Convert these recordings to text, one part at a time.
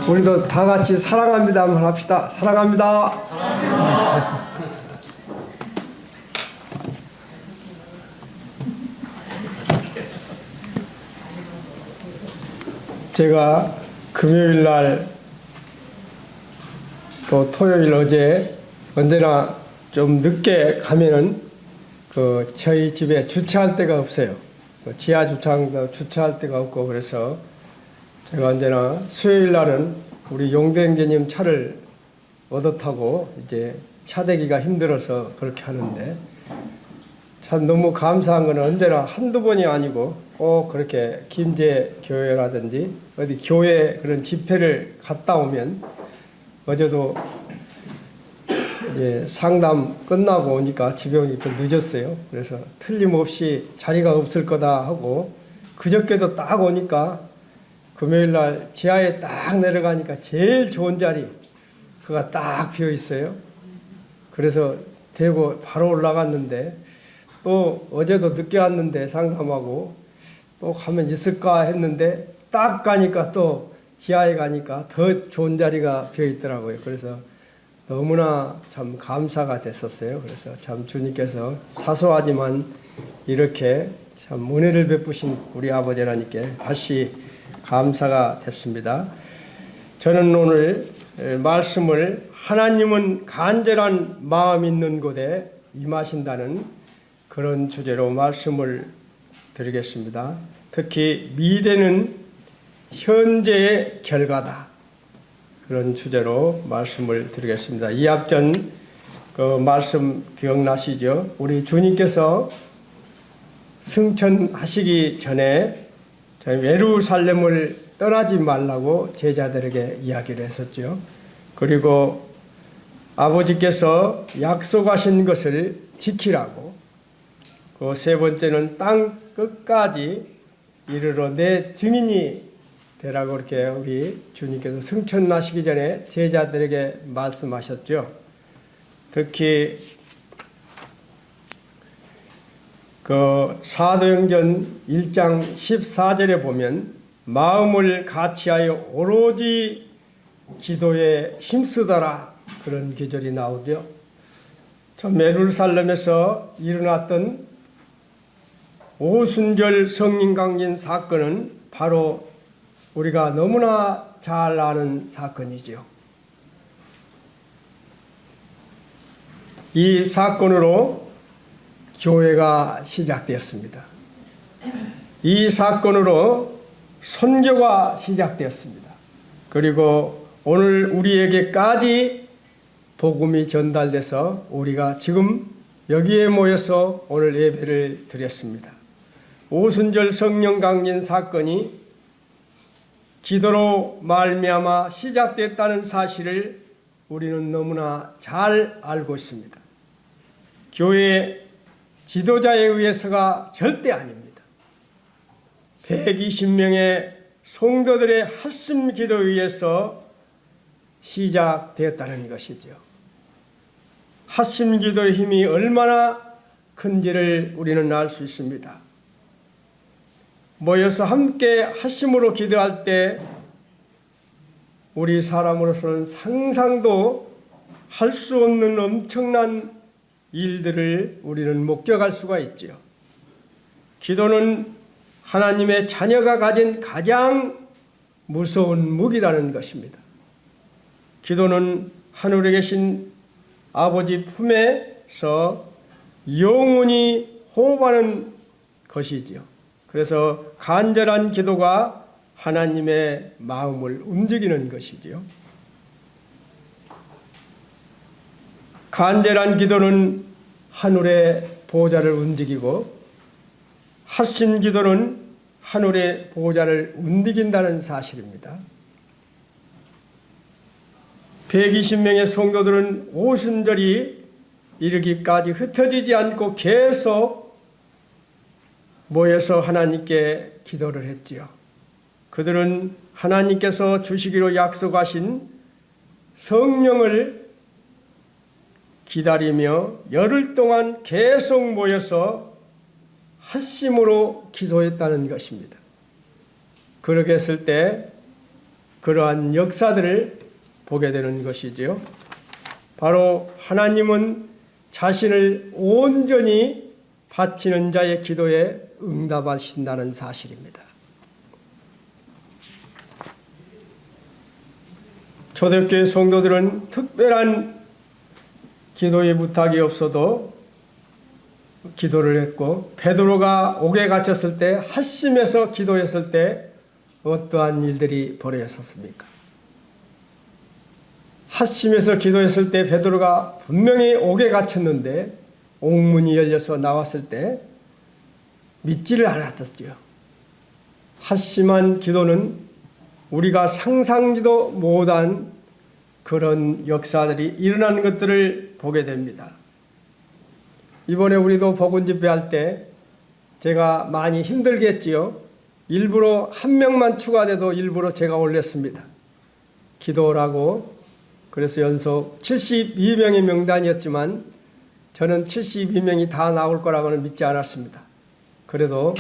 우리도 다 같이 사랑합니다 한번 합시다. 사랑합니다. 사랑합니다. 제가 금요일 날 또 토요일 어제 언제나 좀 늦게 가면은 저희 집에 주차할 데가 없어요. 지하 주차장도 주차할 데가 없고, 그래서 제가 언제나 수요일 날은 우리 용대행제님 차를 얻어 타고 이제 차 대기가 힘들어서 그렇게 하는데, 참 너무 감사한 거는 언제나 한두 번이 아니고 꼭 그렇게 김제 교회라든지 어디 교회 그런 집회를 갔다 오면, 어제도 이제 상담 끝나고 오니까 집에 오니까 늦었어요. 그래서 틀림없이 자리가 없을 거다 하고, 그저께도 딱 오니까 금요일 날 지하에 딱 내려가니까 제일 좋은 자리 그가 딱 비어 있어요. 그래서 대고 바로 올라갔는데, 또 어제도 늦게 왔는데 상담하고 또 가면 있을까 했는데 딱 가니까 또 지하에 가니까 더 좋은 자리가 비어 있더라고요. 그래서 너무나 참 감사가 됐었어요. 그래서 참 주님께서 사소하지만 이렇게 참 은혜를 베푸신 우리 아버지 하나님께 다시 감사가 됐습니다. 저는 오늘 말씀을 하나님은 간절한 마음 있는 곳에 임하신다는 그런 주제로 말씀을 드리겠습니다. 특히 미래는 현재의 결과다, 그런 주제로 말씀을 드리겠습니다. 이 앞전 그 말씀 기억나시죠? 우리 주님께서 승천하시기 전에 저희 예루살렘을 떠나지 말라고 제자들에게 이야기를 했었죠. 그리고 아버지께서 약속하신 것을 지키라고, 그 세 번째는 땅 끝까지 이르러 내 증인이 되라고 이렇게 우리 주님께서 승천하시기 전에 제자들에게 말씀하셨죠. 특히 그 사도행전 1장 14절에 보면 마음을 같이하여 오로지 기도에 힘쓰더라, 그런 기절이 나오죠. 참 예루살렘에서 일어났던 오순절 성령 강림 사건은 바로 우리가 너무나 잘 아는 사건이죠. 이 사건으로 교회가 시작되었습니다. 이 사건으로 선교가 시작되었습니다. 그리고 오늘 우리에게까지 복음이 전달돼서 우리가 지금 여기에 모여서 오늘 예배를 드렸습니다. 오순절 성령 강림 사건이 기도로 말미암아 시작됐다는 사실을 우리는 너무나 잘 알고 있습니다. 교회 지도자에 의해서가 절대 아닙니다. 120명의 성도들의 합심 기도에 의해서 시작되었다는 것이죠. 합심 기도의 힘이 얼마나 큰지를 우리는 알 수 있습니다. 모여서 함께 합심으로 기도할 때 우리 사람으로서는 상상도 할 수 없는 엄청난 일들을 우리는 목격할 수가 있죠. 기도는 하나님의 자녀가 가진 가장 무서운 무기라는 것입니다. 기도는 하늘에 계신 아버지 품에서 영원히 호흡하는 것이지요. 그래서 간절한 기도가 하나님의 마음을 움직이는 것이지요. 간절한 기도는 하늘의 보호자를 움직이고, 합심 기도는 하늘의 보호자를 움직인다는 사실입니다. 120명의 성도들은 오순절이 이르기까지 흩어지지 않고 계속 모여서 하나님께 기도를 했지요. 그들은 하나님께서 주시기로 약속하신 성령을 기다리며 열흘 동안 계속 모여서 합심으로 기도했다는 것입니다. 그렇게 했을 때 그러한 역사들을 보게 되는 것이지요. 바로 하나님은 자신을 온전히 바치는 자의 기도에 응답하신다는 사실입니다. 초대교회 성도들은 특별한 기도의 부탁이 없어도 기도를 했고, 베드로가 옥에 갇혔을 때 핫심에서 기도했을 때 어떠한 일들이 벌어졌습니까? 핫심에서 기도했을 때 베드로가 분명히 옥에 갇혔는데 옥문이 열려서 나왔을 때 믿지를 않았었죠. 핫심한 기도는 우리가 상상지도 못한 그런 역사들이 일어나는 것들을 보게 됩니다. 이번에 우리도 복음 집회할 때 제가 많이 힘들겠지요. 일부러 한 명만 추가돼도 일부러 제가 올렸습니다. 기도라고. 그래서 연속 72명의 명단이었지만 저는 72명이 다 나올 거라고는 믿지 않았습니다. 그래도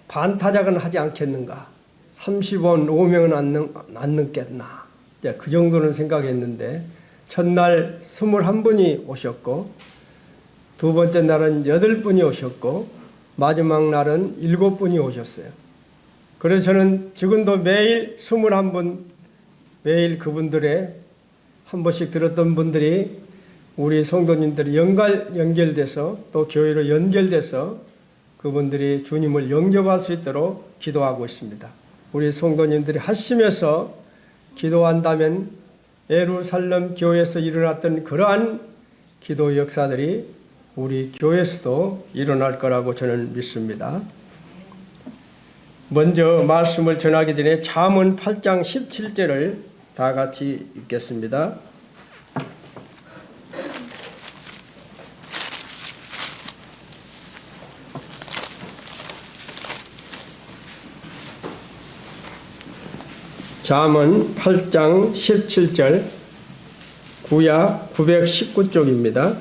반타작은 하지 않겠는가. 35명은 안 넘겠나. 그 정도는 생각했는데 첫날 21분이 오셨고 두 번째 날은 8분이 오셨고 마지막 날은 7분이 오셨어요. 그래서 저는 지금도 매일 21분, 매일 그분들의 한 번씩 들었던 분들이 우리 성도님들이 연결돼서 또 교회로 연결돼서 그분들이 주님을 영접할 수 있도록 기도하고 있습니다. 우리 성도님들이 핫심에서 기도한다면 예루살렘 교회에서 일어났던 그러한 기도 역사들이 우리 교회에서도 일어날 거라고 저는 믿습니다. 먼저 말씀을 전하기 전에 잠언 8장 17절을 다 같이 읽겠습니다. 잠언 8장 17절 구약 919쪽입니다.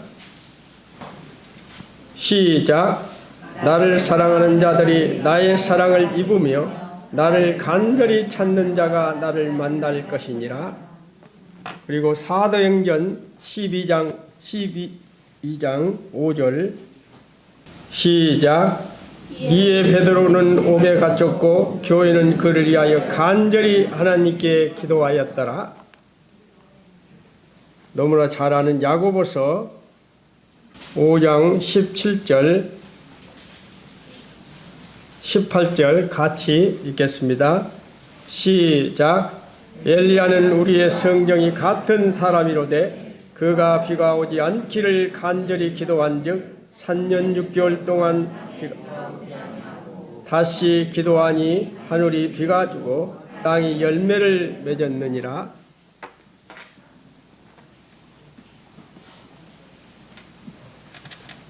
시작. 나를 사랑하는 자들이 나의 사랑을 입으며 나를 간절히 찾는 자가 나를 만날 것이니라. 그리고 사도행전 12장 5절 시작. 이에 베드로는 옥에 갇혔고 교회는 그를 위하여 간절히 하나님께 기도하였더라. 너무나 잘 아는 야고보서 5장 17절 18절 같이 읽겠습니다. 시작. 엘리야는 우리의 성경이 같은 사람이로되 그가 비가 오지 않기를 간절히 기도한즉 3년 6개월 동안 다시 기도하니 하늘이 비가 주고 땅이 열매를 맺었느니라.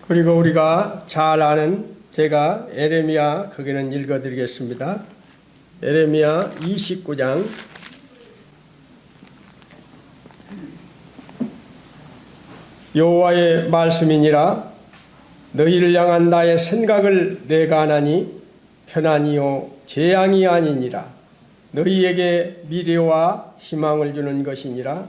그리고 우리가 잘 아는 제가 에레미야 거기는 읽어드리겠습니다. 에레미야 29장 '여호와의 말씀이니라 너희를 향한 나의 생각을 내가 아나니 편안이요 재앙이 아니니라. 너희에게 미래와 희망을 주는 것이니라.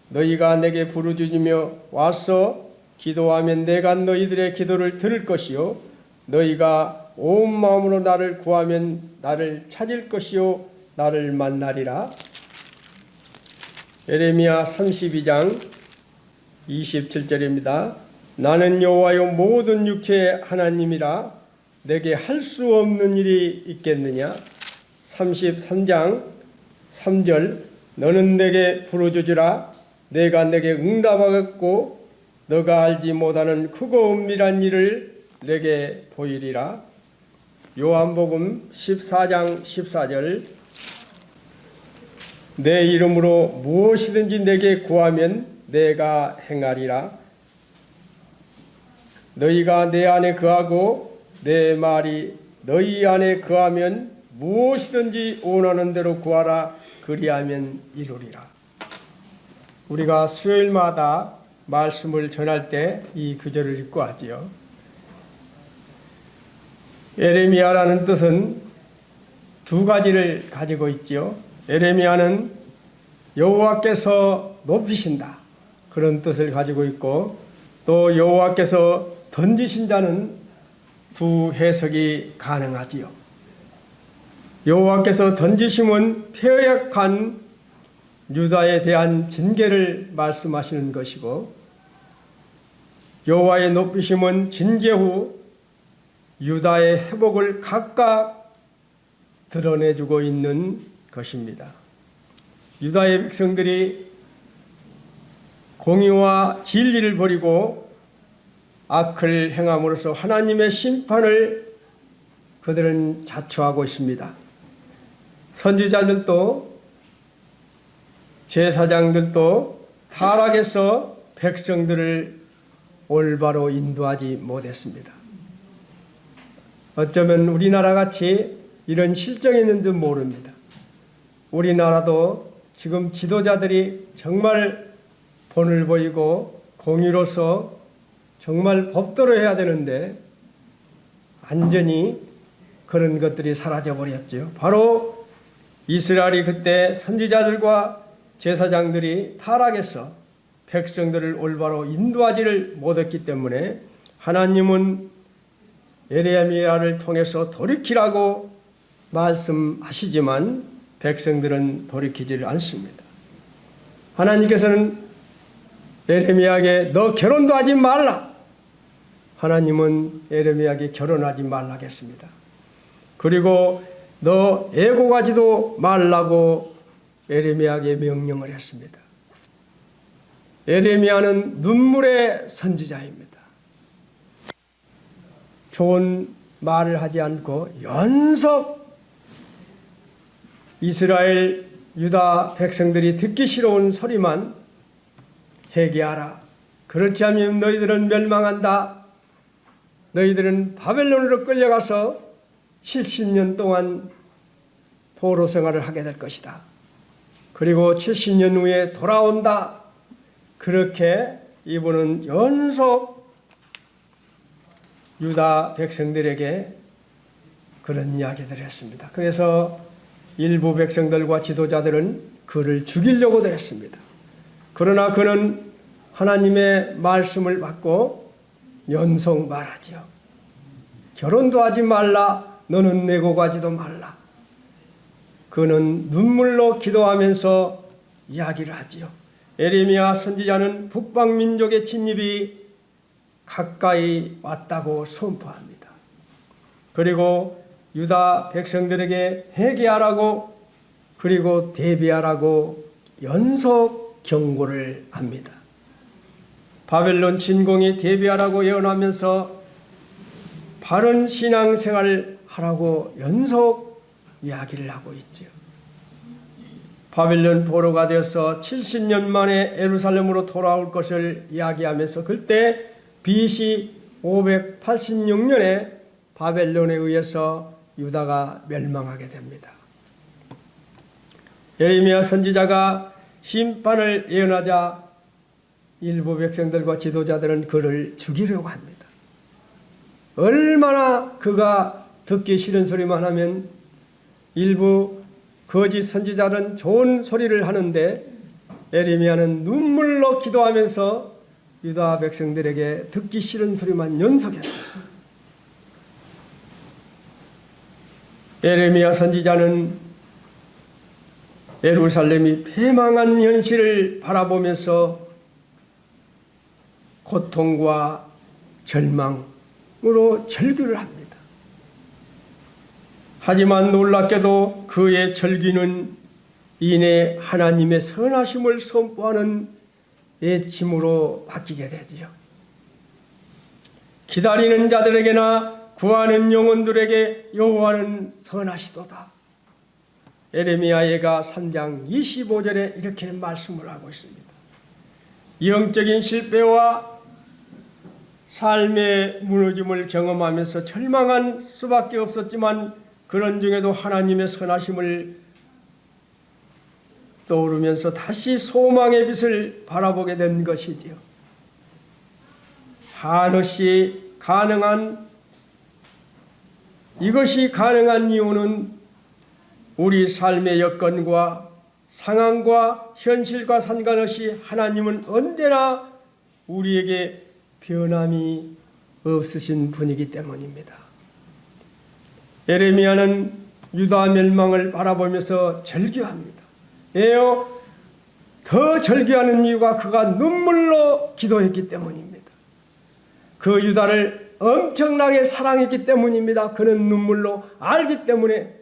너희가 내게 부르짖으며 와서 기도하면 내가 너희들의 기도를 들을 것이요 너희가 온 마음으로 나를 구하면 나를 찾을 것이요 나를 만나리라. 에레미야 32장 27절입니다. 나는 여호와여 모든 육체의 하나님이라 내게 할 수 없는 일이 있겠느냐. 33장 3절 너는 내게 부르짖으라 내가 내게 응답하겠고 너가 알지 못하는 크고 은밀한 일을 내게 보이리라. 요한복음 14장 14절 내 이름으로 무엇이든지 내게 구하면 내가 행하리라. 너희가 내 안에 거하고 내 말이 너희 안에 거하면 무엇이든지 원하는 대로 구하라. 그리하면 이루리라. 우리가 수요일마다 말씀을 전할 때 이 구절을 읽고 하지요. 에레미야라는 뜻은 두 가지를 가지고 있지요. 에레미야는 여호와께서 높이신다, 그런 뜻을 가지고 있고, 또 여호와께서 던지신 자는 두 해석이 가능하지요. 여호와께서 던지심은 패역한 유다에 대한 징계를 말씀하시는 것이고, 여호와의 높이심은 징계 후 유다의 회복을 각각 드러내주고 있는 것입니다. 유다의 백성들이 공의와 진리를 버리고 악을 행함으로써 하나님의 심판을 그들은 자초하고 있습니다. 선지자들도 제사장들도 타락해서 백성들을 올바로 인도하지 못했습니다. 어쩌면 우리나라 같이 이런 실정이 있는지 모릅니다. 우리나라도 지금 지도자들이 정말 본을 보이고 공의로서 정말 법대로 해야 되는데 완전히 그런 것들이 사라져버렸죠. 바로 이스라엘이 그때 선지자들과 제사장들이 타락해서 백성들을 올바로 인도하지를 못했기 때문에 하나님은 예레미야를 통해서 돌이키라고 말씀하시지만 백성들은 돌이키지를 않습니다. 하나님께서는 예레미야에게 너 결혼도 하지 말라. 하나님은 예레미야에게 결혼하지 말라겠습니다. 그리고 너 애고 가지도 말라고 예레미야에게 명령을 했습니다. 예레미야는 눈물의 선지자입니다. 좋은 말을 하지 않고 연속 이스라엘 유다 백성들이 듣기 싫어온 소리만 회개하라. 그렇지 않으면 너희들은 멸망한다. 너희들은 바벨론으로 끌려가서 70년 동안 포로 생활을 하게 될 것이다. 그리고 70년 후에 돌아온다. 그렇게 이분은 연속 유다 백성들에게 그런 이야기들을 했습니다. 그래서 일부 백성들과 지도자들은 그를 죽이려고도 했습니다. 그러나 그는 하나님의 말씀을 받고 연속 말하죠. 결혼도 하지 말라. 너는 내고 가지도 말라. 그는 눈물로 기도하면서 이야기를 하지요. 예레미야 선지자는 북방 민족의 침입이 가까이 왔다고 선포합니다. 그리고 유다 백성들에게 회개하라고 그리고 대비하라고 연속 경고를 합니다. 바벨론 진공이 대비하라고 예언하면서 바른 신앙생활을 하라고 연속 이야기를 하고 있죠. 바벨론 포로가 되어서 70년 만에 예루살렘으로 돌아올 것을 이야기하면서 그때 BC 586년에 바벨론에 의해서 유다가 멸망하게 됩니다. 예레미야 선지자가 심판을 예언하자 일부 백성들과 지도자들은 그를 죽이려고 합니다. 얼마나 그가 듣기 싫은 소리만 하면 일부 거짓 선지자는 좋은 소리를 하는데 예레미야는 눈물로 기도하면서 유다 백성들에게 듣기 싫은 소리만 연속했어요. 예레미야 선지자는 예루살렘이 패망한 현실을 바라보면서 고통과 절망으로 절규를 합니다. 하지만 놀랍게도 그의 절규는 이내 하나님의 선하심을 선포하는 애침으로 바뀌게 되죠. 기다리는 자들에게나 구하는 영혼들에게 여호와는 선하시도다. 예레미야가 3장 25절에 이렇게 말씀을 하고 있습니다. 영적인 실패와 삶의 무너짐을 경험하면서 절망한 수밖에 없었지만 그런 중에도 하나님의 선하심을 떠오르면서 다시 소망의 빛을 바라보게 된 것이지요. 한없이 이것이 가능한 이유는 우리 삶의 여건과 상황과 현실과 상관없이 하나님은 언제나 우리에게 변함이 없으신 분이기 때문입니다. 예레미야는 유다 멸망을 바라보면서 절규합니다. 왜요? 더 절규하는 이유가 그가 눈물로 기도했기 때문입니다. 그 유다를 엄청나게 사랑했기 때문입니다. 그는 눈물로 알기 때문에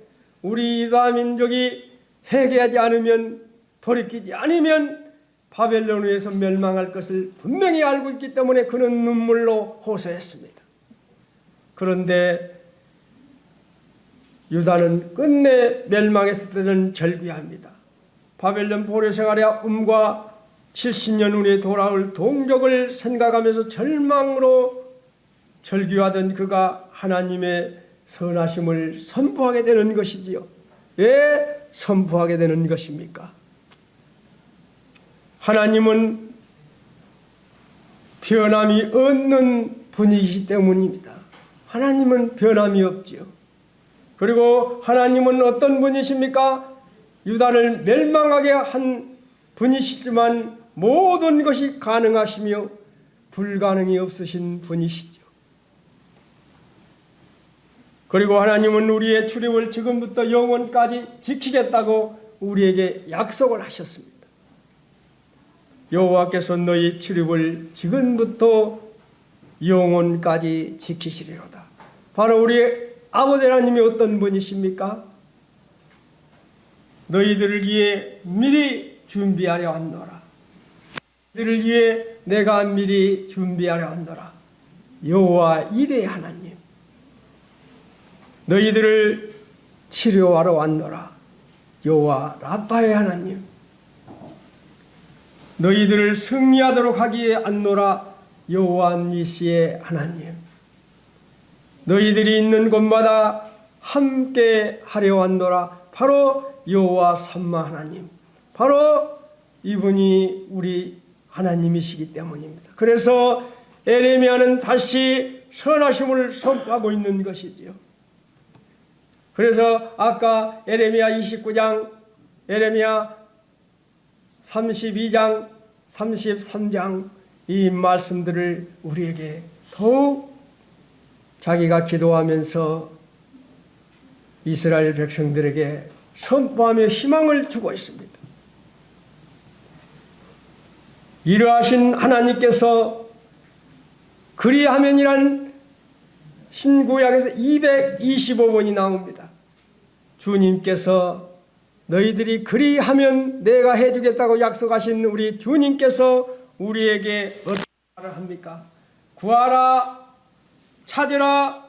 우리 유다 민족이 회개하지 않으면, 돌이키지 않으면 바벨론에서 멸망할 것을 분명히 알고 있기 때문에 그는 눈물로 호소했습니다. 그런데 유다는 끝내 멸망했을 때는 절규합니다. 바벨론 포로 생활의 아픔과 70년 후에 돌아올 동족을 생각하면서 절망으로 절규하던 그가 하나님의 선하심을 선포하게 되는 것이지요. 왜 선포하게 되는 것입니까? 하나님은 변함이 없는 분이시기 때문입니다. 하나님은 변함이 없지요. 그리고 하나님은 어떤 분이십니까? 유다를 멸망하게 한 분이시지만 모든 것이 가능하시며 불가능이 없으신 분이시죠. 그리고 하나님은 우리의 출입을 지금부터 영원까지 지키겠다고 우리에게 약속을 하셨습니다. 여호와께서 너희 출입을 지금부터 영원까지 지키시리로다. 바로 우리 아버지 하나님이 어떤 분이십니까? 너희들을 위해 미리 준비하려 한노라. 너희들을 위해 내가 미리 준비하려 한노라. 여호와 이레 하나님. 너희들을 치료하러 왔노라. 여호와 라파의 하나님. 너희들을 승리하도록 하기에 왔노라. 여호와 니시의 하나님. 너희들이 있는 곳마다 함께 하려 왔노라. 바로 여호와 삼마 하나님. 바로 이분이 우리 하나님이시기 때문입니다. 그래서 예레미야는 다시 선하심을 선포하고 있는 것이지요. 그래서 아까 예레미야 29장, 예레미야 32장, 33장 이 말씀들을 우리에게 더욱 자기가 기도하면서 이스라엘 백성들에게 선포하며 희망을 주고 있습니다. 이러하신 하나님께서 그리하면이란 신구약에서 225번이 나옵니다. 주님께서 너희들이 그리하면 내가 해주겠다고 약속하신 우리 주님께서 우리에게 어떤 말을 합니까? 구하라, 찾으라,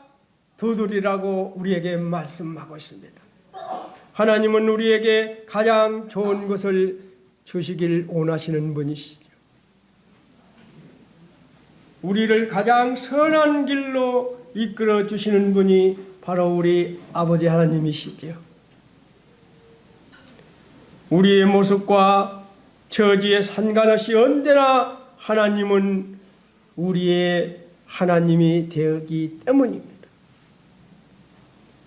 두드리라고 우리에게 말씀하고 있습니다. 하나님은 우리에게 가장 좋은 것을 주시길 원하시는 분이시죠. 우리를 가장 선한 길로 이끌어 주시는 분이 바로 우리 아버지 하나님이시죠. 우리의 모습과 처지에 상관없이 언제나 하나님은 우리의 하나님이 되었기 때문입니다.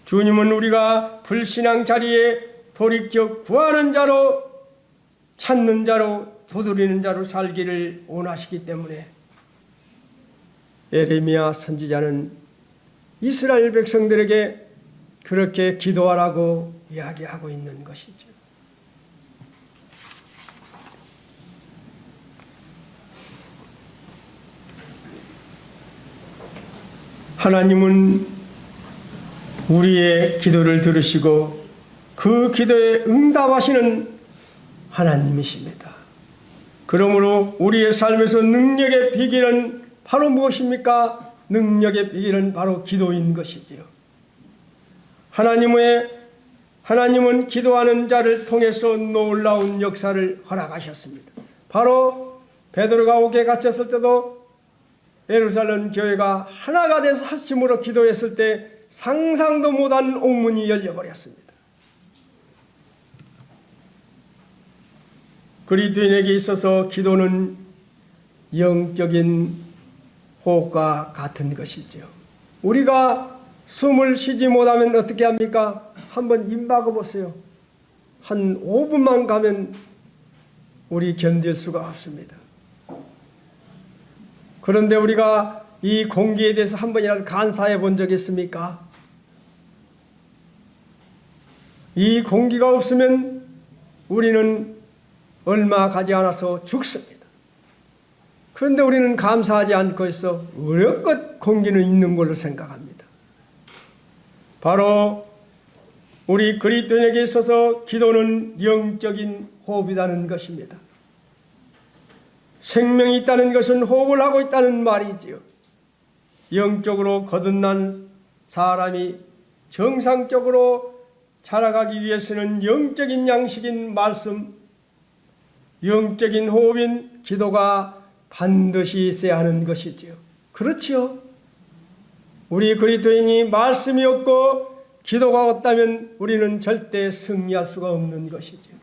주님은 우리가 불신앙 자리에 돌이켜 구하는 자로, 찾는 자로, 두드리는 자로 살기를 원하시기 때문에 예레미야 선지자는 이스라엘 백성들에게 그렇게 기도하라고 이야기하고 있는 것이죠. 하나님은 우리의 기도를 들으시고 그 기도에 응답하시는 하나님이십니다. 그러므로 우리의 삶에서 능력의 비결은 바로 무엇입니까? 능력의 비결은 바로 기도인 것이지요. 하나님은 기도하는 자를 통해서 놀라운 역사를 허락하셨습니다. 바로 베드로가 옥에 갇혔을 때도 예루살렘 교회가 하나가 돼서 합심으로 기도했을 때 상상도 못한 옥문이 열려버렸습니다. 그리스도인에게 있어서 기도는 영적인 호흡과 같은 것이죠. 우리가 숨을 쉬지 못하면 어떻게 합니까? 한번 입 막아 보세요. 한 5분만 가면 우리 견딜 수가 없습니다. 그런데 우리가 이 공기에 대해서 한 번이라도 간사해 본 적 있습니까? 이 공기가 없으면 우리는 얼마 가지 않아서 죽습니다. 그런데 우리는 감사하지 않고 있어 어렵것 공기는 있는 걸로 생각합니다. 바로 우리 그리스도인에게 있어서 기도는 영적인 호흡이라는 것입니다. 생명이 있다는 것은 호흡을 하고 있다는 말이지요. 영적으로 거듭난 사람이 정상적으로 자라가기 위해서는 영적인 양식인 말씀, 영적인 호흡인 기도가 반드시 있어야 하는 것이지요. 그렇지요. 우리 그리스도인이 말씀이 없고 기도가 없다면 우리는 절대 승리할 수가 없는 것이지요.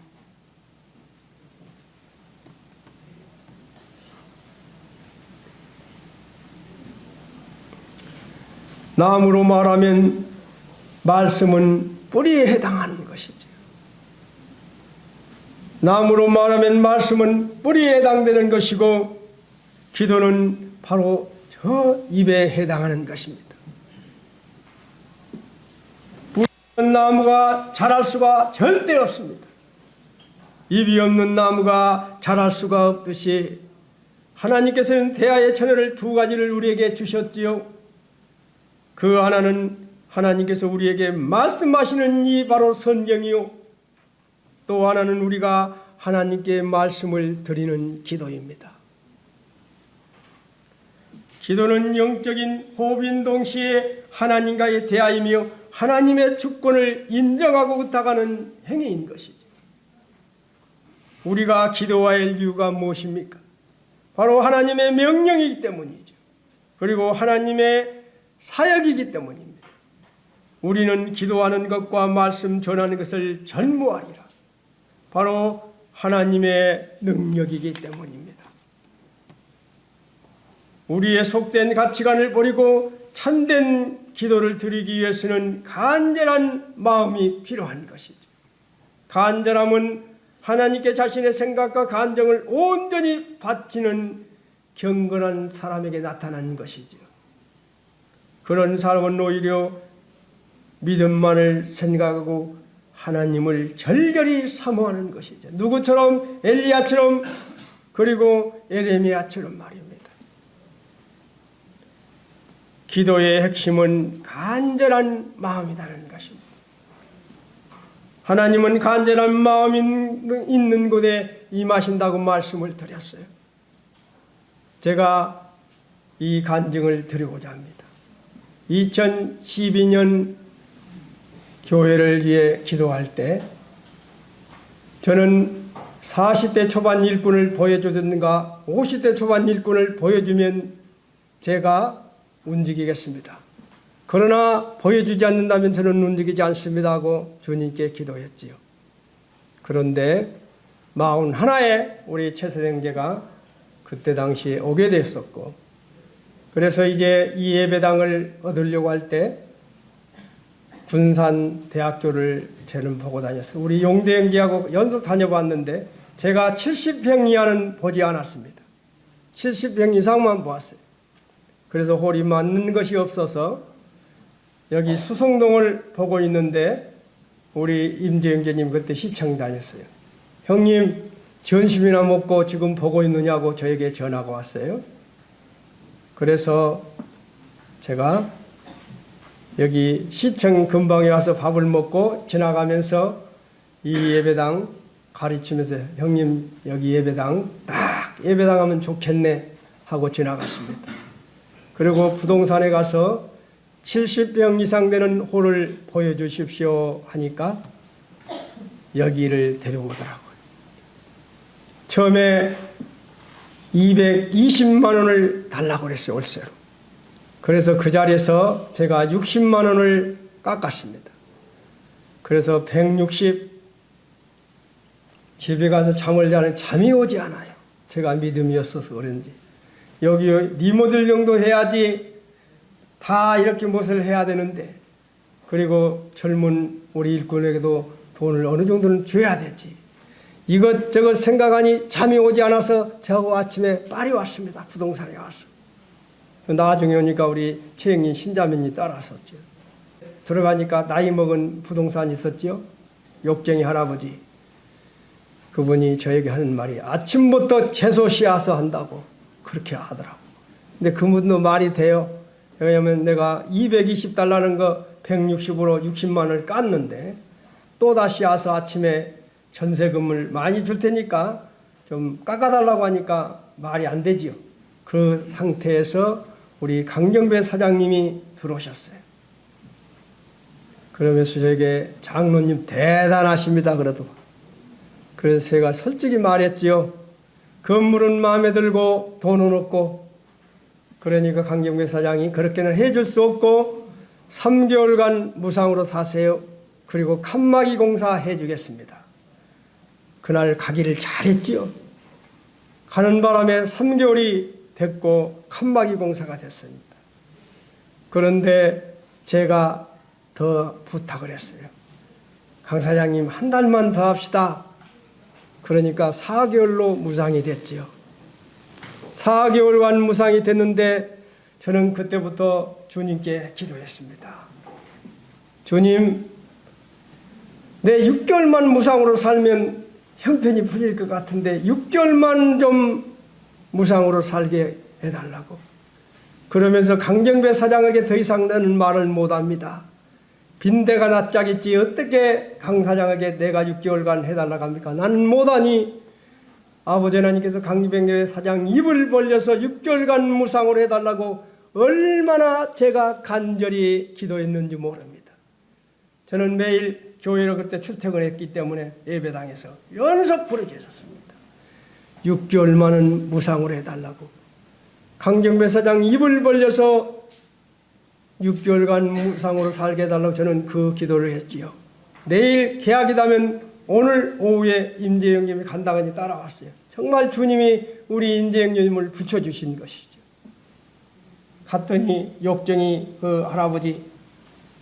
나무로 말하면 말씀은 뿌리에 해당하는 것이죠. 나무로 말하면 말씀은 뿌리에 해당되는 것이고 기도는 바로 저 잎에 해당하는 것입니다. 뿌리 없는 나무가 자랄 수가 절대 없습니다. 잎이 없는 나무가 자랄 수가 없듯이 하나님께서는 대하의 처녀를 두 가지를 우리에게 주셨지요. 그 하나는 하나님께서 우리에게 말씀하시는 이 바로 성경이요. 또 하나는 우리가 하나님께 말씀을 드리는 기도입니다. 기도는 영적인 호흡인 동시에 하나님과의 대화이며 하나님의 주권을 인정하고 의탁하는 행위인 것이죠. 우리가 기도해야 할 이유가 무엇입니까? 바로 하나님의 명령이기 때문이죠. 그리고 하나님의 사역이기 때문입니다. 우리는 기도하는 것과 말씀 전하는 것을 전무하리라. 바로 하나님의 능력이기 때문입니다. 우리의 속된 가치관을 버리고 참된 기도를 드리기 위해서는 간절한 마음이 필요한 것이죠. 간절함은 하나님께 자신의 생각과 감정을 온전히 바치는 경건한 사람에게 나타나는 것이죠. 그런 사람은 오히려 믿음만을 생각하고 하나님을 절절히 사모하는 것이죠. 누구처럼? 엘리야처럼, 그리고 에레미야처럼 말입니다. 기도의 핵심은 간절한 마음이라는 것입니다. 하나님은 간절한 마음이 있는 곳에 임하신다고 말씀을 드렸어요. 제가 이 간증을 드리고자 합니다. 2012년 교회를 위해 기도할 때 저는 40대 초반 일꾼을 보여주든가 50대 초반 일꾼을 보여주면 제가 움직이겠습니다. 그러나 보여주지 않는다면 저는 움직이지 않습니다 하고 주님께 기도했지요. 그런데 41에 우리 최세령제가 그때 당시에 오게 됐었고, 그래서 이제 이 예배당을 얻으려고 할 때 군산대학교를 저는 보고 다녔어요. 우리 용대 형제하고 연속 다녀봤는데 제가 70평 이하는 보지 않았습니다. 70평 이상만 보았어요. 그래서 홀이 맞는 것이 없어서 여기 수성동을 보고 있는데 우리 임재 형제님 그때 시청 다녔어요. 형님 점심이나 먹고 지금 보고 있느냐고 저에게 전화가 왔어요. 그래서 제가 여기 시청 근방에 와서 밥을 먹고 지나가면서 이 예배당 가르치면서 형님 여기 예배당 딱 예배당 하면 좋겠네 하고 지나갔습니다. 그리고 부동산에 가서 70평 이상 되는 홀을 보여주십시오 하니까 여기를 데려오더라고요. 처음에 220만 원을 달라고 그랬어요. 월세로. 그래서 그 자리에서 제가 60만 원을 깎았습니다. 그래서 160, 집에 가서 잠을 자는 잠이 오지 않아요. 제가 믿음이 없어서 그런지. 여기 리모델 정도 해야지 다 이렇게 무엇을 해야 되는데, 그리고 젊은 우리 일꾼에게도 돈을 어느 정도는 줘야 되지. 이것저것 생각하니 잠이 오지 않아서 저하고 아침에 빨리 왔습니다. 부동산에 와서. 나중에 오니까 우리 최영인 신자매님이 따라왔었죠. 들어가니까 나이 먹은 부동산 있었죠. 욕쟁이 할아버지. 그분이 저에게 하는 말이 아침부터 채소 씨앗을 한다고 그렇게 하더라고. 근데 그분도 말이 돼요. 왜냐하면 내가 220달러는 거 160으로 60만 원을 깠는데 또다시 와서 아침에 전세금을 많이 줄 테니까 좀 깎아달라고 하니까 말이 안 되지요. 그 상태에서 우리 강정배 사장님이 들어오셨어요. 그러면서 저에게 장로님 대단하십니다. 그래서 제가 솔직히 말했지요. 건물은 마음에 들고 돈은 없고, 그러니까 강정배 사장이 그렇게는 해줄 수 없고 3개월간 무상으로 사세요. 그리고 칸막이 공사 해주겠습니다. 그날 가기를 잘했지요. 가는 바람에 3개월이 됐고 칸막이 공사가 됐습니다. 그런데 제가 더 부탁을 했어요. 강 사장님 한 달만 더 합시다. 그러니까 4개월로 무상이 됐지요. 4개월간 무상이 됐는데 저는 그때부터 주님께 기도했습니다. 주님, 내 6개월만 무상으로 살면 형편이 풀릴 것 같은데 6개월만 좀 무상으로 살게 해달라고. 그러면서 강정배 사장에게 더 이상 나는 말을 못합니다. 빈대가 낯짝있지 어떻게 강 사장에게 내가 6개월간 해달라고 합니까? 나는 못하니 아버지 하나님께서 강정배 사장 입을 벌려서 6개월간 무상으로 해달라고 얼마나 제가 간절히 기도했는지 모릅니다. 저는 매일 교회로 그때 출퇴근했기 때문에 예배당에서 연속 부르짖었습니다. 6개월만은 무상으로 해달라고. 강정배 사장 입을 벌려서 6개월간 무상으로 살게 해달라고 저는 그 기도를 했지요. 내일 계약이다면 오늘 오후에 임재영님이 간다더니 따라왔어요. 정말 주님이 우리 임재영님을 붙여주신 것이죠. 갔더니 욕쟁이 그 할아버지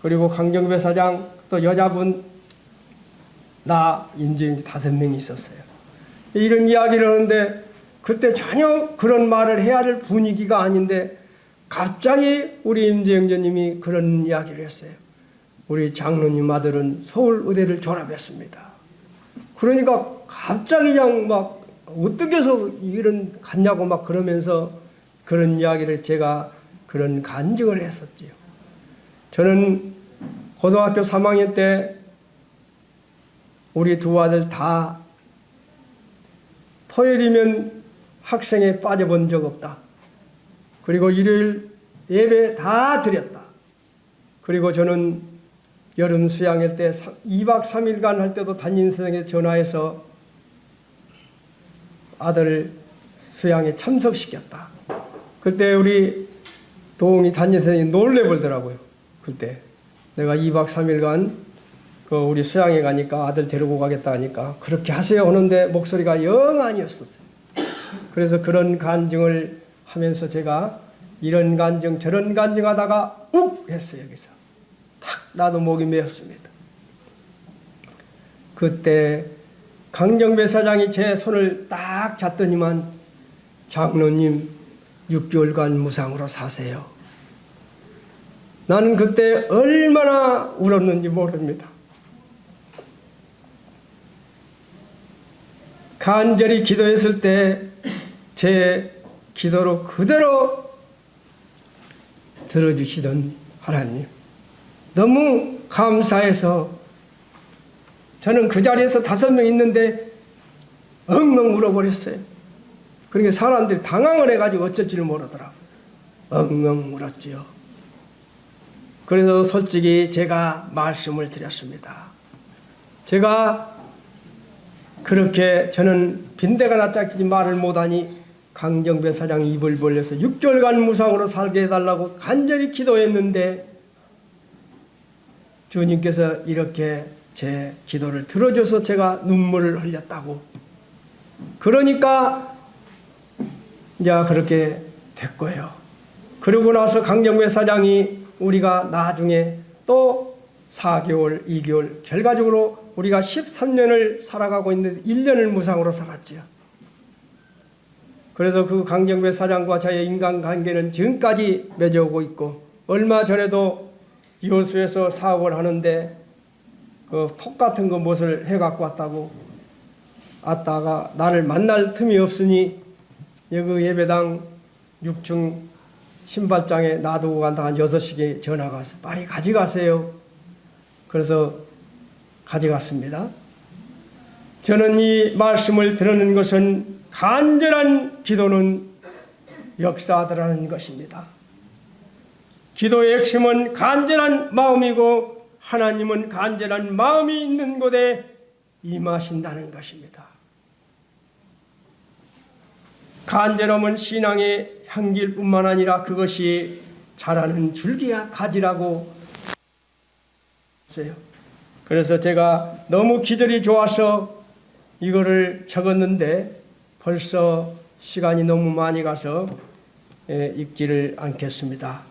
그리고 강정배 사장 또 여자분 나 임재영님 5명이 있었어요. 이런 이야기를 하는데 그때 전혀 그런 말을 해야 할 분위기가 아닌데 갑자기 우리 임재영님이 그런 이야기를 했어요. 우리 장로님 아들은 서울의대를 졸업했습니다. 그러니까 갑자기 그냥 막 어떻게 해서 이런 갔냐고 막 그러면서 그런 이야기를 제가 그런 간증을 했었지요. 저는 고등학교 3학년 때 우리 두 아들 다 토요일이면 학생에 빠져본 적 없다. 그리고 일요일 예배 다 드렸다. 그리고 저는 여름 수양회 때 2박 3일간 할 때도 담임 선생님께 전화해서 아들 수양에 참석시켰다. 그때 우리 도웅이 담임 선생님이 놀래버리더라고요. 그때 내가 2박 3일간 그 우리 수양회 가니까 아들 데리고 가겠다 하니까 그렇게 하세요 하는데 목소리가 영 아니었었어요. 그래서 그런 간증을 하면서 제가 이런 간증 저런 간증 하다가 욱 했어요. 여기서 탁 나도 목이 메었습니다. 그때 강정배 사장이 제 손을 딱 잡더니만 장로님 6개월간 무상으로 사세요. 나는 그때 얼마나 울었는지 모릅니다. 간절히 기도했을 때 제 기도로 그대로 들어주시던 하나님 너무 감사해서 저는 그 자리에서 5명 있는데 엉엉 울어버렸어요. 그러니까 사람들이 당황을 해가지고 어쩔 줄 모르더라고요. 엉엉 울었지요. 그래서 솔직히 제가 말씀을 드렸습니다. 제가 그렇게 저는 빈대가 낯짝지 말을 못하니 강정배 사장 입을 벌려서 6개월간 무상으로 살게 해달라고 간절히 기도했는데 주님께서 이렇게 제 기도를 들어줘서 제가 눈물을 흘렸다고. 그러니까 이제 그렇게 됐고요. 그러고 나서 강정배 사장이 우리가 나중에 또 4개월, 2개월 결과적으로 우리가 13년을 살아가고 있는데 1년을 무상으로 살았지요. 그래서 그 강정배 사장과 저의 인간관계는 지금까지 맺어오고 있고, 얼마 전에도 이호수에서 사업을 하는데 그 톡 같은 거 못을 해갖고 왔다고 왔다가 나를 만날 틈이 없으니 여기 예배당 6층 신발장에 놔두고 간다 한 6시에 전화가 와서 빨리 가져가세요. 그래서 가져갔습니다. 저는 이 말씀을 들은 것은 간절한 기도는 역사하더라는 것입니다. 기도의 핵심은 간절한 마음이고 하나님은 간절한 마음이 있는 곳에 임하신다는 것입니다. 간절함은 신앙의 향기일 뿐만 아니라 그것이 자라는 줄기야 가지라고 했어요. 그래서 제가 너무 기절이 좋아서 이거를 적었는데 벌써 시간이 너무 많이 가서 읽지를 않겠습니다.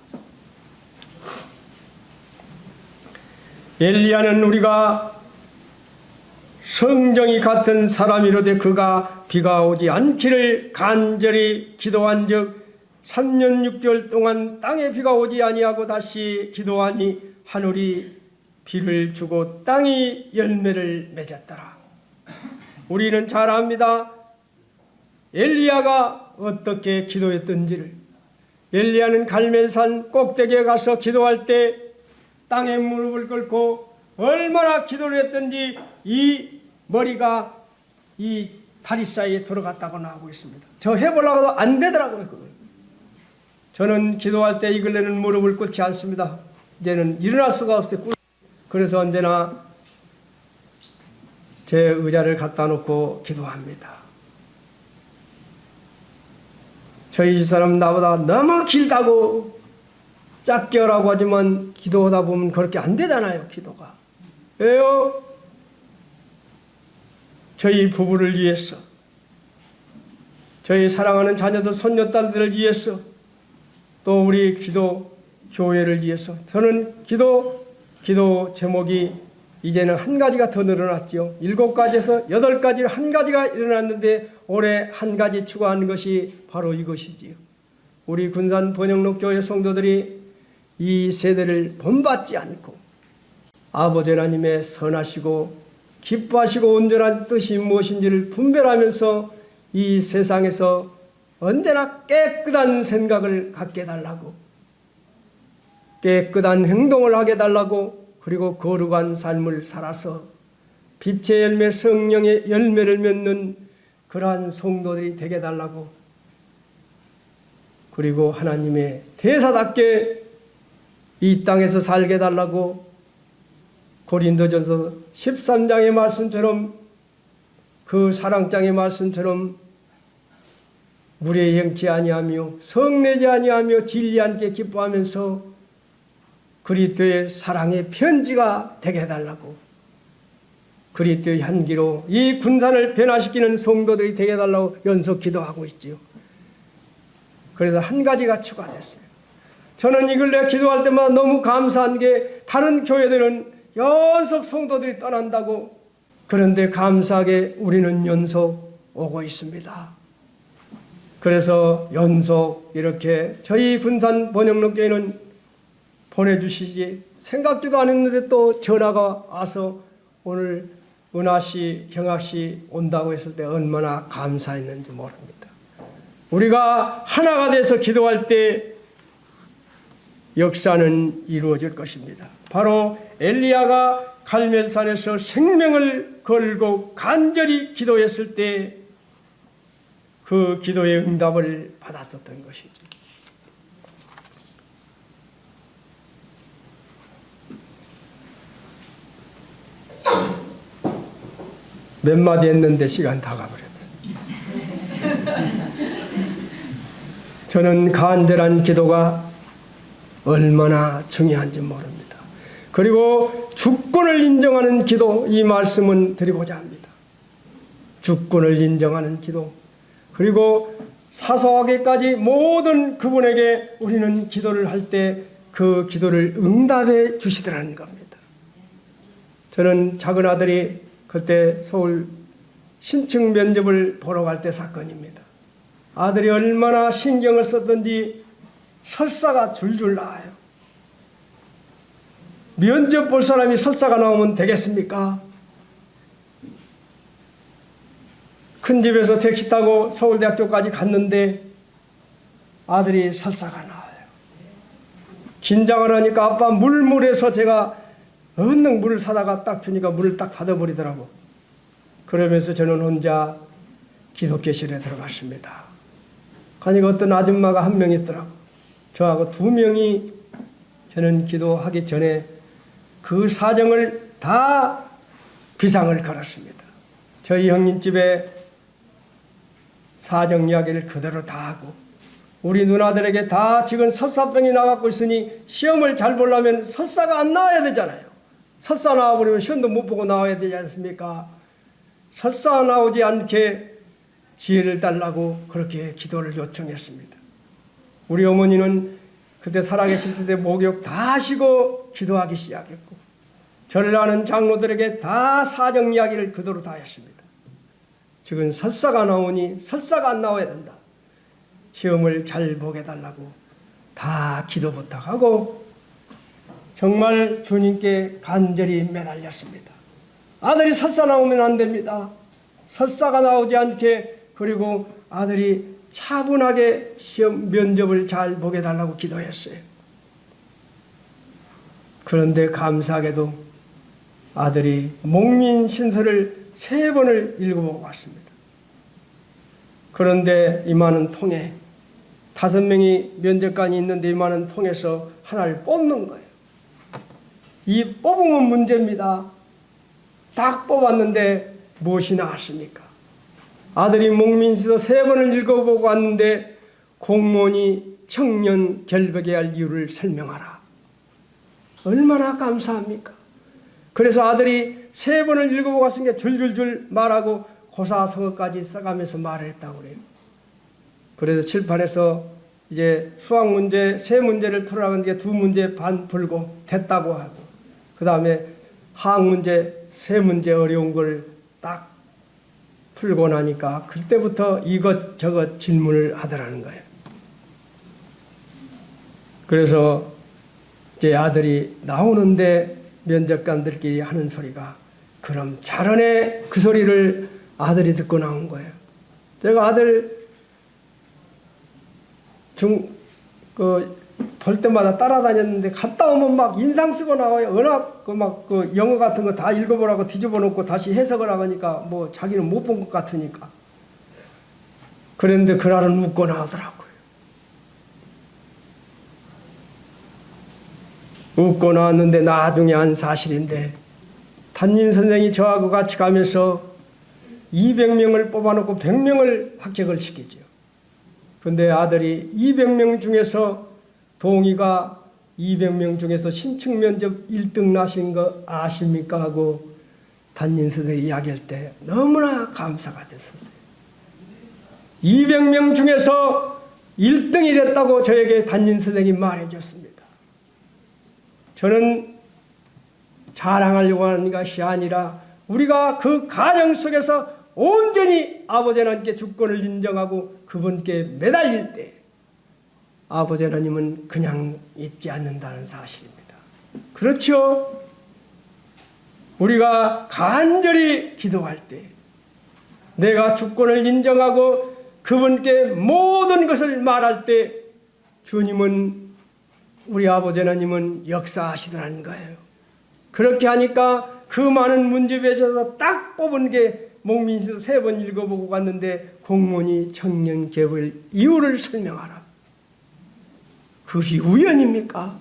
엘리야는 우리가 성정이 같은 사람이로되 그가 비가 오지 않기를 간절히 기도한 즉 3년 6개월 동안 땅에 비가 오지 아니하고 다시 기도하니 하늘이 비를 주고 땅이 열매를 맺었더라. 우리는 잘 압니다. 엘리야가 어떻게 기도했던지를. 엘리야는 갈멜산 꼭대기에 가서 기도할 때 땅에 무릎을 꿇고 얼마나 기도를 했던지 이 머리가 이 다리 사이에 들어갔다고 나오고 있습니다. 저 해보려고 해도 안 되더라고요. 그걸. 저는 기도할 때 이 근래는 무릎을 꿇지 않습니다. 이제는 일어날 수가 없어요. 그래서 언제나 제 의자를 갖다 놓고 기도합니다. 저희 집사람 나보다 너무 길다고 짧게 하라고 하지만 기도하다 보면 그렇게 안 되잖아요. 기도가. 왜요? 저희 부부를 위해서, 저희 사랑하는 자녀들, 손녀딸들을 위해서, 또 우리 기도 교회를 위해서. 저는 기도 제목이 이제는 한 가지가 더 늘어났지요. 7가지에서 8가지로 한 가지가 일어났는데 올해 한 가지 추가하는 것이 바로 이것이지요. 우리 군산 번영록 교회 성도들이 이 세대를 본받지 않고 아버지 하나님의 선하시고 기뻐하시고 온전한 뜻이 무엇인지를 분별하면서 이 세상에서 언제나 깨끗한 생각을 갖게 해달라고, 깨끗한 행동을 하게 해달라고, 그리고 거룩한 삶을 살아서 빛의 열매, 성령의 열매를 맺는 그러한 성도들이 되게 해달라고, 그리고 하나님의 대사답게 이 땅에서 살게 해달라고 고린도전서 13장의 말씀처럼, 그 사랑장의 말씀처럼 물에 영치 아니하며 성내지 아니하며 진리 않게 기뻐하면서 그리스도의 사랑의 편지가 되게 해달라고, 그리스도의 향기로 이 군산을 변화시키는 성도들이 되게 해달라고 연속 기도하고 있지요. 그래서 한 가지가 추가됐어요. 저는 이 근래 기도할 때마다 너무 감사한 게 다른 교회들은 연속 성도들이 떠난다고, 그런데 감사하게 우리는 연속 오고 있습니다. 그래서 연속 이렇게 저희 군산 번영록 교회는 보내주시지 생각지도 않았는데 또 전화가 와서 오늘 은하씨, 경학씨 온다고 했을 때 얼마나 감사했는지 모릅니다. 우리가 하나가 돼서 기도할 때 역사는 이루어질 것입니다. 바로 엘리야가 갈멜산에서 생명을 걸고 간절히 기도했을 때 그 기도의 응답을 받았었던 것이죠. 몇 마디 했는데 시간 다 가버렸어요. 저는 간절한 기도가 얼마나 중요한지 모릅니다. 그리고 주권을 인정하는 기도, 이 말씀은 드리고자 합니다. 주권을 인정하는 기도, 그리고 사소하게까지 모든 그분에게 우리는 기도를 할 때 그 기도를 응답해 주시더라는 겁니다. 저는 작은 아들이 그때 서울 신청 면접을 보러 갈 때 사건입니다. 아들이 얼마나 신경을 썼던지 설사가 줄줄 나와요. 면접 볼 사람이 설사가 나오면 되겠습니까? 큰 집에서 택시 타고 서울대학교까지 갔는데 아들이 설사가 나와요. 긴장을 하니까 아빠 물에서 제가 얼른 물을 사다가 딱 주니까 물을 딱 닫아버리더라고. 그러면서 저는 혼자 기독교실에 들어갔습니다. 가니까 어떤 아줌마가 한 명 있더라고. 저하고 두 명이 저는 기도하기 전에 그 사정을 다 비상을 걸었습니다. 저희 형님 집에 사정 이야기를 그대로 다 하고 우리 누나들에게 다 지금 설사병이 나갖고 있으니 시험을 잘 보려면 설사가 안 나와야 되잖아요. 설사 나와버리면 시험도 못 보고 나와야 되지 않습니까? 설사 나오지 않게 지혜를 달라고 그렇게 기도를 요청했습니다. 우리 어머니는 그때 살아계실 때 목욕 다 하시고 기도하기 시작했고 저를 아는 장로들에게 다 사정 이야기를 그대로 다 했습니다. 지금 설사가 나오니 설사가 안 나와야 된다. 시험을 잘 보게 달라고 다 기도 부탁하고 정말 주님께 간절히 매달렸습니다. 아들이 설사 나오면 안 됩니다. 설사가 나오지 않게 그리고 아들이 차분하게 시험 면접을 잘 보게 달라고 기도했어요. 그런데 감사하게도 아들이 목민신서를 3번을 읽어보고 왔습니다. 그런데 이만한 통에 5명이 면접관이 있는데 이만한 통에서 하나를 뽑는 거예요. 이 뽑으면 문제입니다. 딱 뽑았는데 무엇이 나왔습니까? 아들이 목민신서 3번을 읽어보고 왔는데 공무원이 청년 결백해야 할 이유를 설명하라. 얼마나 감사합니까? 그래서 아들이 3번을 읽어보고 왔으니까 줄줄줄 말하고 고사성어까지 써가면서 말을 했다고 그래요. 그래서 칠판에서 이제 수학 문제 3문제를 풀으라고 하는데 2문제 반 풀고 됐다고 하고 그 다음에 화학 문제 3문제 어려운 걸 딱 풀고 나니까 그때부터 이것저것 질문을 하더라는 거예요. 그래서 제 아들이 나오는데 면접관들끼리 하는 소리가 그럼 잘하네 그 소리를 아들이 듣고 나온 거예요. 제가 아들 볼 때마다 따라다녔는데 갔다 오면 막 인상 쓰고 나와요. 워낙 그 영어 같은 거 다 읽어보라고 뒤집어 놓고 다시 해석을 하니까 뭐 자기는 못 본 것 같으니까. 그런데 그날은 웃고 나오더라고요. 웃고 나왔는데 나중에 한 사실인데 담임 선생이 저하고 같이 가면서 200명을 뽑아놓고 100명을 합격을 시키죠. 그런데 아들이 200명 중에서 동의가 200명 중에서 신청 면접 1등 나신 거 아십니까? 하고 담임 선생이 이야기할 때 너무나 감사가 됐었어요. 200명 중에서 1등이 됐다고 저에게 담임 선생이 말해줬습니다. 저는 자랑하려고 하는 것이 아니라 우리가 그 가정 속에서 온전히 아버지 하나님께 주권을 인정하고 그분께 매달릴 때 아버지 하나님은 그냥 잊지 않는다는 사실입니다. 그렇죠? 우리가 간절히 기도할 때 내가 주권을 인정하고 그분께 모든 것을 말할 때 주님은 우리 아버지 하나님은 역사하시더라는 거예요. 그렇게 하니까 그 많은 문제에서 딱 뽑은 게 목민신서 3번 읽어보고 갔는데 공무원이 청년 개별 이유를 설명하라. 그것이 우연입니까?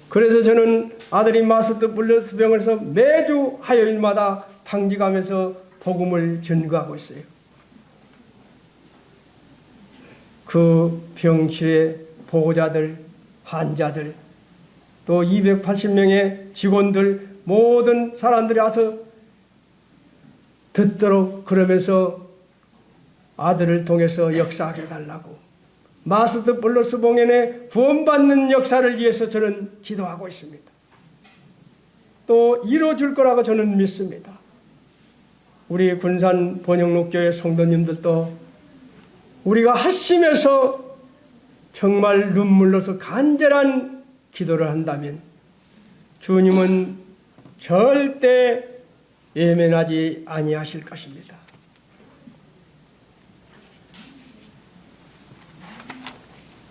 그래서 저는 아들이 마스터 블러스 병원에서 매주 화요일마다 탕직하면서 복음을 전가하고 있어요. 그 병실의 보호자들, 환자들, 또 280명의 직원들 모든 사람들이 와서 듣도록 그러면서 아들을 통해서 역사하게 달라고 마스터 블러스 봉연의 구원받는 역사를 위해서 저는 기도하고 있습니다. 또 이루어줄 거라고 저는 믿습니다. 우리 군산 번영록교회 성도님들도 우리가 합심해서 정말 눈물로서 간절한 기도를 한다면 주님은 절대 예면하지 아니하실 것입니다.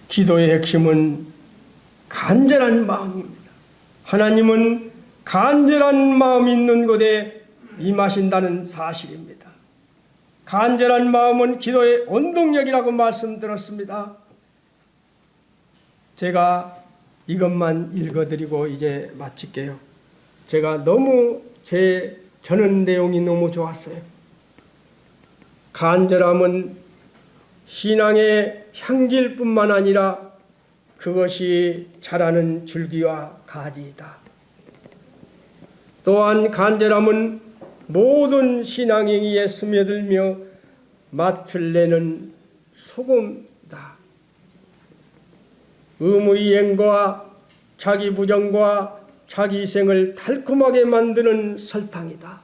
기도의 핵심은 간절한 마음입니다. 하나님은 간절한 마음이 있는 곳에 임하신다는 사실입니다. 간절한 마음은 기도의 원동력이라고 말씀드렸습니다. 제가 이것만 읽어드리고 이제 마칠게요. 제가 너무 저는 내용이 너무 좋았어요. 간절함은 신앙의 향기일 뿐만 아니라 그것이 자라는 줄기와 가지이다. 또한 간절함은 모든 신앙행위에 스며들며 맛을 내는 소금이다. 의무이행과 자기 부정과 자기 희생을 달콤하게 만드는 설탕이다.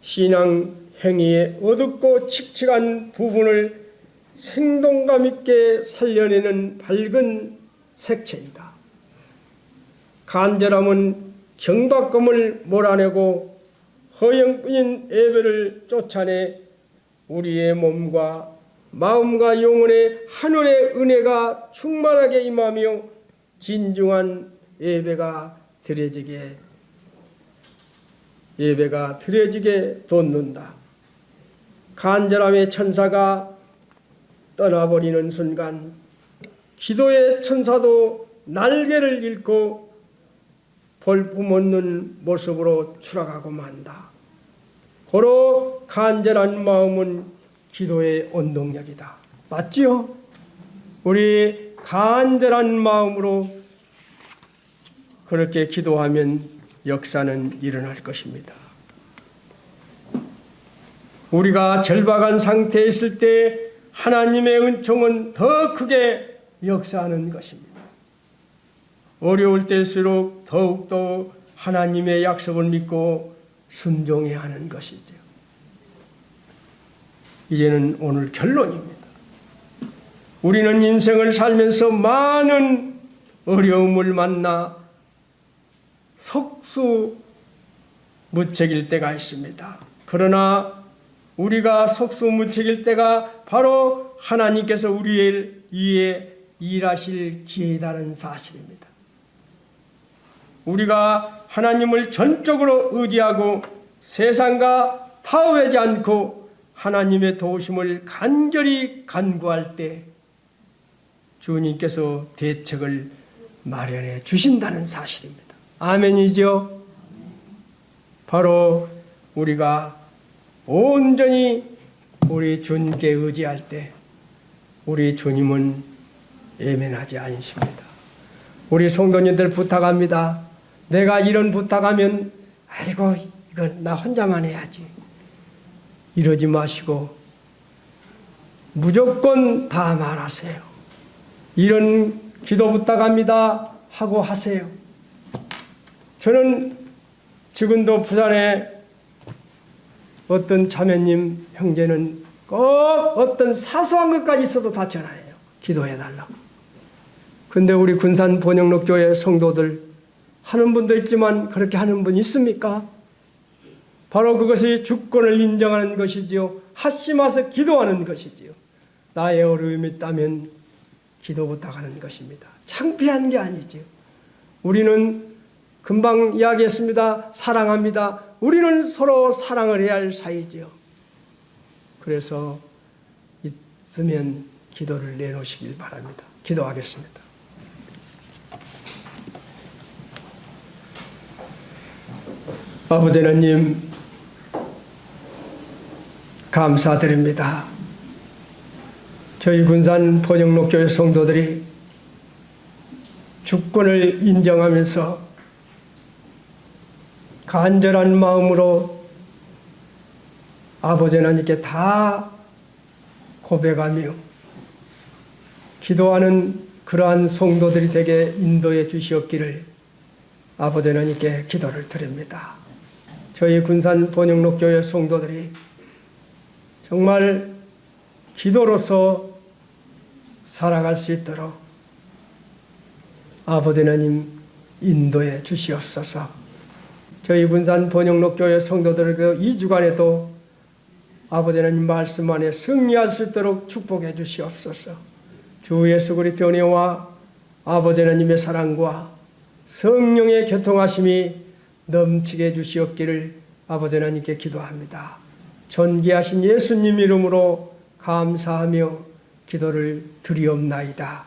신앙 행위의 어둡고 칙칙한 부분을 생동감 있게 살려내는 밝은 색채이다. 간절함은 경박감을 몰아내고 허영뿐인 예배를 쫓아내 우리의 몸과 마음과 영혼의 하늘의 은혜가 충만하게 임하며 진중한 예배가 드려지게 돕는다. 간절함의 천사가 떠나버리는 순간 기도의 천사도 날개를 잃고 볼품없는 모습으로 추락하고 만다. 고로 간절한 마음은 기도의 원동력이다. 맞지요? 우리 간절한 마음으로 그렇게 기도하면 역사는 일어날 것입니다. 우리가 절박한 상태에 있을 때 하나님의 은총은 더 크게 역사하는 것입니다. 어려울 때일수록 더욱더 하나님의 약속을 믿고 순종해야 하는 것이죠. 이제는 오늘 결론입니다. 우리는 인생을 살면서 많은 어려움을 만나 속수무책일 때가 있습니다. 그러나 우리가 속수무책일 때가 바로 하나님께서 우리 위에 일하실 기회라는 사실입니다. 우리가 하나님을 전적으로 의지하고 세상과 타협하지 않고 하나님의 도우심을 간절히 간구할 때 주님께서 대책을 마련해 주신다는 사실입니다. 아멘이죠? 바로 우리가 온전히 우리 주님께 의지할 때 우리 주님은 예면하지 않으십니다. 우리 성도님들 부탁합니다. 내가 이런 부탁하면 아이고 이건 나 혼자만 해야지. 이러지 마시고 무조건 다 말하세요. 이런 기도 부탁합니다 하고 하세요. 저는 지금도 부산에 어떤 자매님 형제는 꼭 어떤 사소한 것까지 있어도 다 전화해요. 기도해달라고. 근데 우리 군산 번영록교회 성도들 하는 분도 있지만 그렇게 하는 분 있습니까? 바로 그것이 주권을 인정하는 것이지요. 합심해서 기도하는 것이지요. 나의 어려움이 있다면 기도 부탁하는 것입니다. 창피한 게 아니지요. 우리는 금방 이야기했습니다. 사랑합니다. 우리는 서로 사랑을 해야 할 사이지요. 그래서 있으면 기도를 내놓으시길 바랍니다. 기도하겠습니다. 아버지 하나님 감사드립니다. 저희 군산 번영록교회 성도들이 주권을 인정하면서 간절한 마음으로 아버지 하나님께 다 고백하며 기도하는 그러한 성도들이 되게 인도해 주시옵기를 아버지 하나님께 기도를 드립니다. 저희 군산 번영록교회 성도들이 정말 기도로서 살아갈 수 있도록 아버지 하나님 인도해 주시옵소서. 저희 군산 번영록교회 성도들에게도 이 주간에도 아버지 하나님 말씀 안에 승리할 수 있도록 축복해 주시옵소서. 주 예수 그리스도의 은혜와 아버지 하나님의 사랑과 성령의 교통하심이 넘치게 해 주시옵기를 아버지 하나님께 기도합니다. 존귀하신 예수님 이름으로 감사하며 기도를 드리옵나이다.